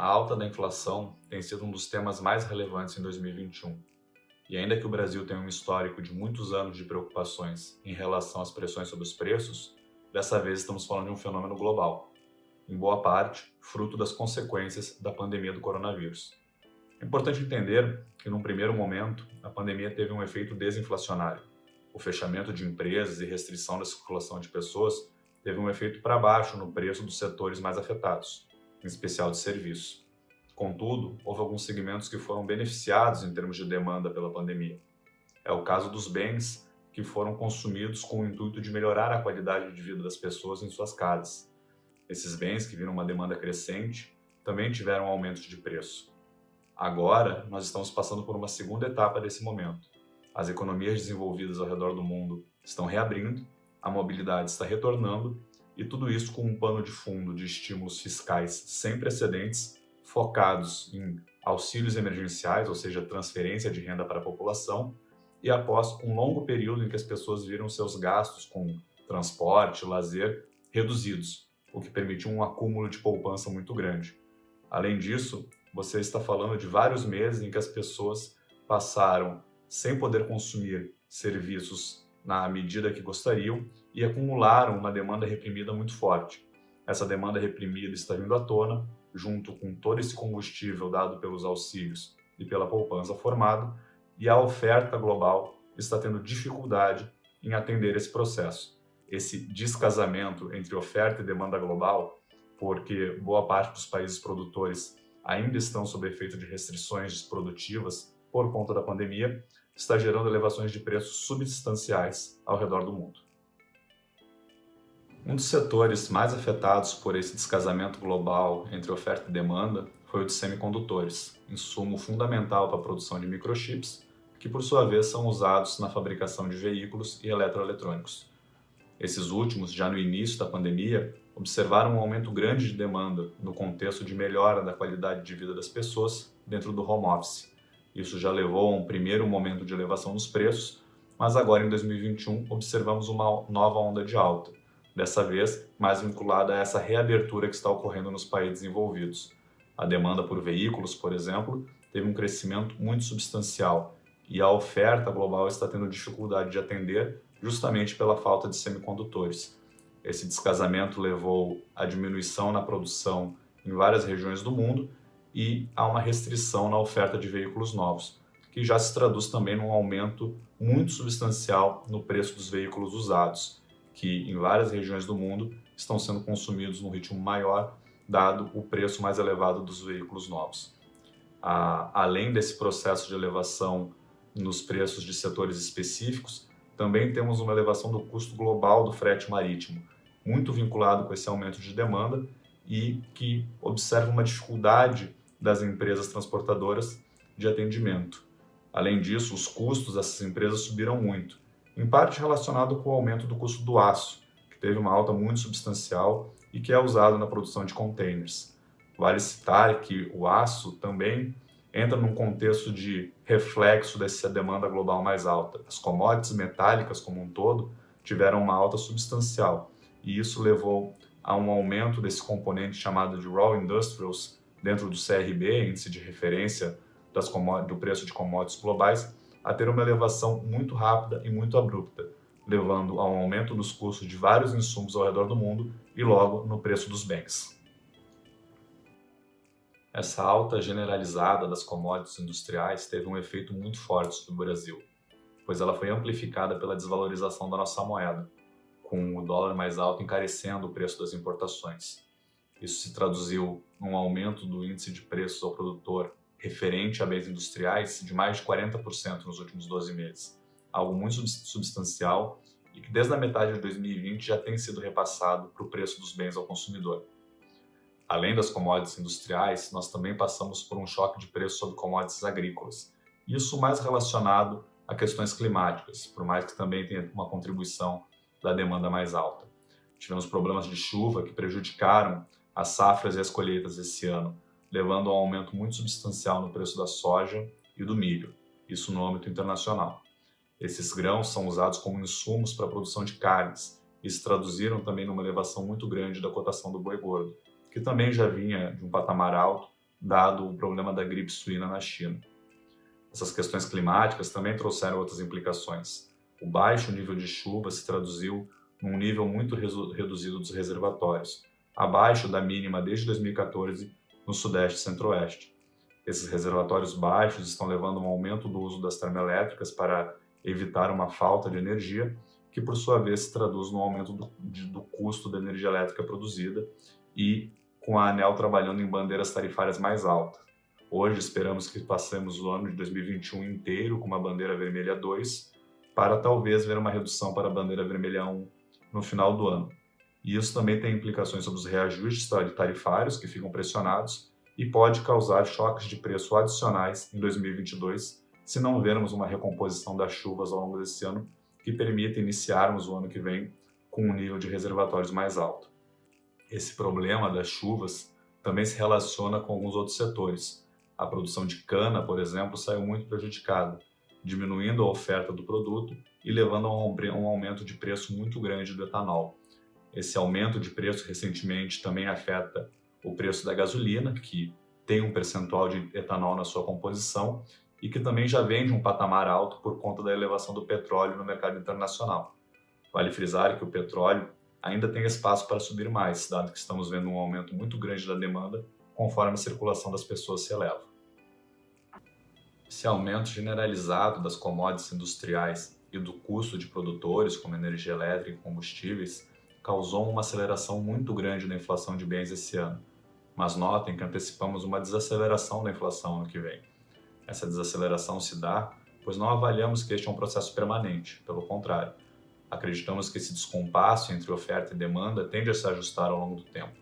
A alta da inflação tem sido um dos temas mais relevantes em 2021. E ainda que o Brasil tenha um histórico de muitos anos de preocupações em relação às pressões sobre os preços, dessa vez estamos falando de um fenômeno global, em boa parte fruto das consequências da pandemia do coronavírus. É importante entender que, num primeiro momento, a pandemia teve um efeito desinflacionário. O fechamento de empresas e restrição da circulação de pessoas teve um efeito para baixo no preço dos setores mais afetados, em especial de serviço. Contudo, houve alguns segmentos que foram beneficiados em termos de demanda pela pandemia. É o caso dos bens que foram consumidos com o intuito de melhorar a qualidade de vida das pessoas em suas casas. Esses bens, que viram uma demanda crescente, também tiveram um aumento de preço. Agora, nós estamos passando por uma segunda etapa desse momento. As economias desenvolvidas ao redor do mundo estão reabrindo, a mobilidade está retornando e tudo isso com um pano de fundo de estímulos fiscais sem precedentes, focados em auxílios emergenciais, ou seja, transferência de renda para a população, e após um longo período em que as pessoas viram seus gastos com transporte, lazer reduzidos, o que permitiu um acúmulo de poupança muito grande. Além disso, você está falando de vários meses em que as pessoas passaram sem poder consumir serviços na medida que gostariam e acumularam uma demanda reprimida muito forte. Essa demanda reprimida está vindo à tona, junto com todo esse combustível dado pelos auxílios e pela poupança formada, e a oferta global está tendo dificuldade em atender esse processo. Esse descasamento entre oferta e demanda global, porque boa parte dos países produtores ainda estão sob efeito de restrições produtivas por conta da pandemia, está gerando elevações de preços substanciais ao redor do mundo. Um dos setores mais afetados por esse descasamento global entre oferta e demanda foi o de semicondutores, insumo fundamental para a produção de microchips, que por sua vez são usados na fabricação de veículos e eletroeletrônicos. Esses últimos, já no início da pandemia, observaram um aumento grande de demanda no contexto de melhora da qualidade de vida das pessoas dentro do home office. Isso já levou a um primeiro momento de elevação dos preços, mas agora em 2021 observamos uma nova onda de alta, dessa vez mais vinculada a essa reabertura que está ocorrendo nos países desenvolvidos. A demanda por veículos, por exemplo, teve um crescimento muito substancial e a oferta global está tendo dificuldade de atender justamente pela falta de semicondutores. Esse descasamento levou à diminuição na produção em várias regiões do mundo e a uma restrição na oferta de veículos novos, que já se traduz também num aumento muito substancial no preço dos veículos usados, que em várias regiões do mundo estão sendo consumidos num ritmo maior, dado o preço mais elevado dos veículos novos. Além desse processo de elevação nos preços de setores específicos, também temos uma elevação do custo global do frete marítimo, muito vinculado com esse aumento de demanda e que observa uma dificuldade das empresas transportadoras de atendimento. Além disso, os custos dessas empresas subiram muito, em parte relacionado com o aumento do custo do aço, que teve uma alta muito substancial e que é usado na produção de containers. Vale citar que o aço também entra num contexto de reflexo dessa demanda global mais alta. As commodities metálicas como um todo tiveram uma alta substancial e isso levou a um aumento desse componente chamado de Raw Industrials dentro do CRB, índice de referência do preço de commodities globais, a ter uma elevação muito rápida e muito abrupta, levando a um aumento dos custos de vários insumos ao redor do mundo e logo no preço dos bens. Essa alta generalizada das commodities industriais teve um efeito muito forte sobre o Brasil, pois ela foi amplificada pela desvalorização da nossa moeda, com o dólar mais alto encarecendo o preço das importações. Isso se traduziu num aumento do índice de preços ao produtor referente a bens industriais de mais de 40% nos últimos 12 meses, algo muito substancial e que desde a metade de 2020 já tem sido repassado para o preço dos bens ao consumidor. Além das commodities industriais, nós também passamos por um choque de preço sobre commodities agrícolas, isso mais relacionado a questões climáticas, por mais que também tenha uma contribuição da demanda mais alta. Tivemos problemas de chuva que prejudicaram as safras e as colheitas esse ano, levando a um aumento muito substancial no preço da soja e do milho, isso no âmbito internacional. Esses grãos são usados como insumos para a produção de carnes e se traduziram também numa elevação muito grande da cotação do boi gordo, que também já vinha de um patamar alto, dado o problema da gripe suína na China. Essas questões climáticas também trouxeram outras implicações. O baixo nível de chuva se traduziu num nível muito reduzido dos reservatórios, abaixo da mínima desde 2014 no Sudeste e Centro-Oeste. Esses reservatórios baixos estão levando a um aumento do uso das termoelétricas para evitar uma falta de energia, que por sua vez se traduz no aumento do custo da energia elétrica produzida e com a ANEEL trabalhando em bandeiras tarifárias mais altas. Hoje esperamos que passemos o ano de 2021 inteiro com uma bandeira vermelha 2, para talvez ver uma redução para a bandeira vermelha 1 no final do ano. E isso também tem implicações sobre os reajustes tarifários que ficam pressionados e pode causar choques de preço adicionais em 2022, se não vermos uma recomposição das chuvas ao longo desse ano que permita iniciarmos o ano que vem com um nível de reservatórios mais alto. Esse problema das chuvas também se relaciona com alguns outros setores. A produção de cana, por exemplo, saiu muito prejudicada, diminuindo a oferta do produto e levando a um aumento de preço muito grande do etanol. Esse aumento de preço recentemente também afeta o preço da gasolina, que tem um percentual de etanol na sua composição e que também já vem de um patamar alto por conta da elevação do petróleo no mercado internacional. Vale frisar que o petróleo ainda tem espaço para subir mais, dado que estamos vendo um aumento muito grande da demanda conforme a circulação das pessoas se eleva. Esse aumento generalizado das commodities industriais e do custo de produtores, como energia elétrica e combustíveis, causou uma aceleração muito grande na inflação de bens esse ano. Mas notem que antecipamos uma desaceleração da inflação no que vem. Essa desaceleração se dá pois não avaliamos que este é um processo permanente, pelo contrário. Acreditamos que esse descompasso entre oferta e demanda tende a se ajustar ao longo do tempo.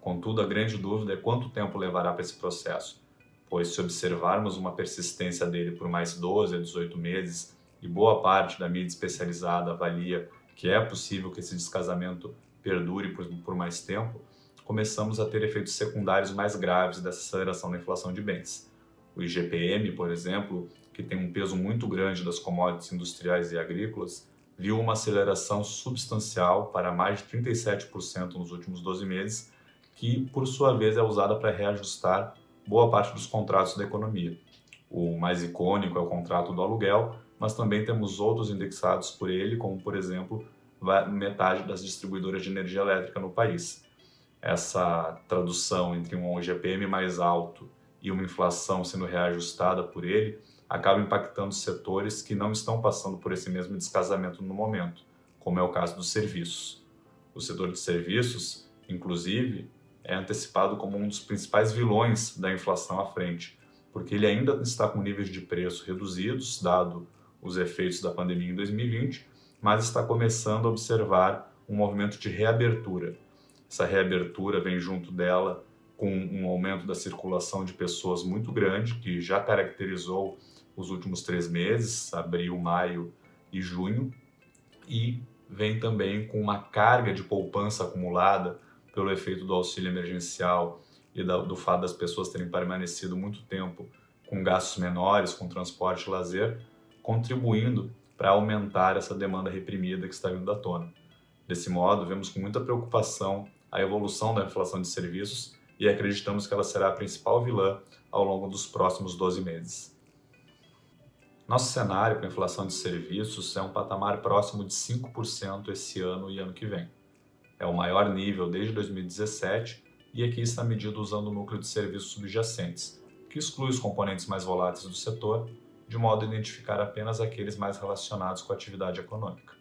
Contudo, a grande dúvida é quanto tempo levará para esse processo, pois se observarmos uma persistência dele por mais 12 a 18 meses, e boa parte da mídia especializada avalia que é possível que esse descasamento perdure por mais tempo, começamos a ter efeitos secundários mais graves dessa aceleração da inflação de bens. O IGPM, por exemplo, que tem um peso muito grande das commodities industriais e agrícolas, viu uma aceleração substancial para mais de 37% nos últimos 12 meses, que, por sua vez, é usada para reajustar boa parte dos contratos da economia. O mais icônico é o contrato do aluguel, mas também temos outros indexados por ele, como, por exemplo, metade das distribuidoras de energia elétrica no país. Essa tradução entre um IGPM mais alto e uma inflação sendo reajustada por ele acaba impactando setores que não estão passando por esse mesmo descasamento no momento, como é o caso dos serviços. O setor de serviços, inclusive, é antecipado como um dos principais vilões da inflação à frente, porque ele ainda está com níveis de preço reduzidos, dado os efeitos da pandemia em 2020, mas está começando a observar um movimento de reabertura. Essa reabertura vem junto dela com um aumento da circulação de pessoas muito grande, que já caracterizou os últimos 3 meses, abril, maio e junho, e vem também com uma carga de poupança acumulada pelo efeito do auxílio emergencial e do fato das pessoas terem permanecido muito tempo com gastos menores, com transporte e lazer, contribuindo para aumentar essa demanda reprimida que está vindo à tona. Desse modo, vemos com muita preocupação a evolução da inflação de serviços e acreditamos que ela será a principal vilã ao longo dos próximos 12 meses. Nosso cenário para a inflação de serviços é um patamar próximo de 5% esse ano e ano que vem. É o maior nível desde 2017 e aqui está medido usando o núcleo de serviços subjacentes, que exclui os componentes mais voláteis do setor, de modo a identificar apenas aqueles mais relacionados com a atividade econômica.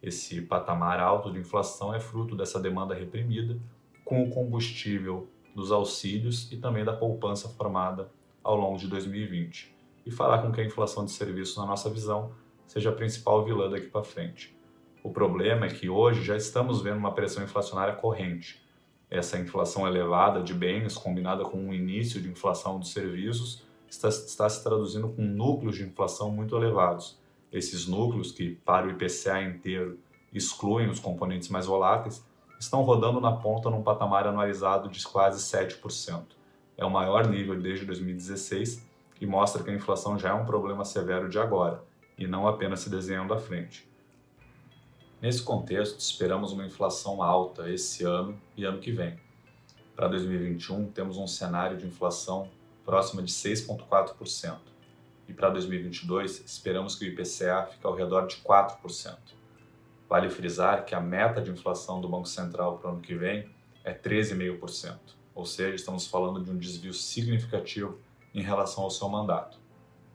Esse patamar alto de inflação é fruto dessa demanda reprimida, com o combustível dos auxílios e também da poupança formada ao longo de 2020, e fará com que a inflação de serviços, na nossa visão, seja a principal vilã daqui para frente. O problema é que hoje já estamos vendo uma pressão inflacionária corrente. Essa inflação elevada de bens, combinada com um início de inflação dos serviços, está se traduzindo com núcleos de inflação muito elevados. Esses núcleos, que para o IPCA inteiro excluem os componentes mais voláteis, estão rodando na ponta num patamar anualizado de quase 7%. É o maior nível desde 2016 e mostra que a inflação já é um problema severo de agora, e não apenas se desenhando à frente. Nesse contexto, esperamos uma inflação alta esse ano e ano que vem. Para 2021, temos um cenário de inflação próxima de 6,4%. E para 2022, esperamos que o IPCA fique ao redor de 4%. Vale frisar que a meta de inflação do Banco Central para o ano que vem é 13,5%. Ou seja, estamos falando de um desvio significativo em relação ao seu mandato.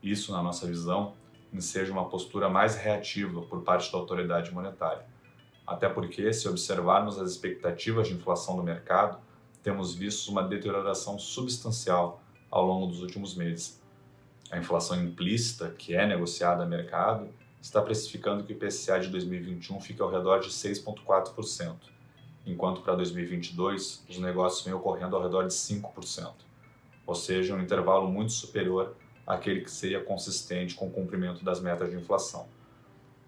Isso, na nossa visão, enseja uma postura mais reativa por parte da autoridade monetária. Até porque, se observarmos as expectativas de inflação do mercado, temos visto uma deterioração substancial ao longo dos últimos meses. A inflação implícita, que é negociada a mercado, está precificando que o IPCA de 2021 fique ao redor de 6,4%, enquanto para 2022 os negócios vêm ocorrendo ao redor de 5%, ou seja, um intervalo muito superior àquele que seria consistente com o cumprimento das metas de inflação.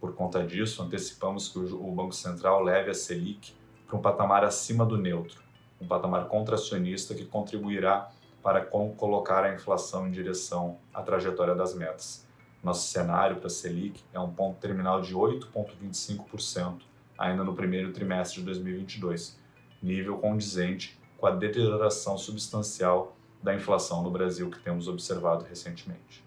Por conta disso, antecipamos que o Banco Central leve a Selic para um patamar acima do neutro, um patamar contracionista que contribuirá para colocar a inflação em direção à trajetória das metas. Nosso cenário para a Selic é um ponto terminal de 8,25% ainda no primeiro trimestre de 2022, nível condizente com a deterioração substancial da inflação no Brasil que temos observado recentemente.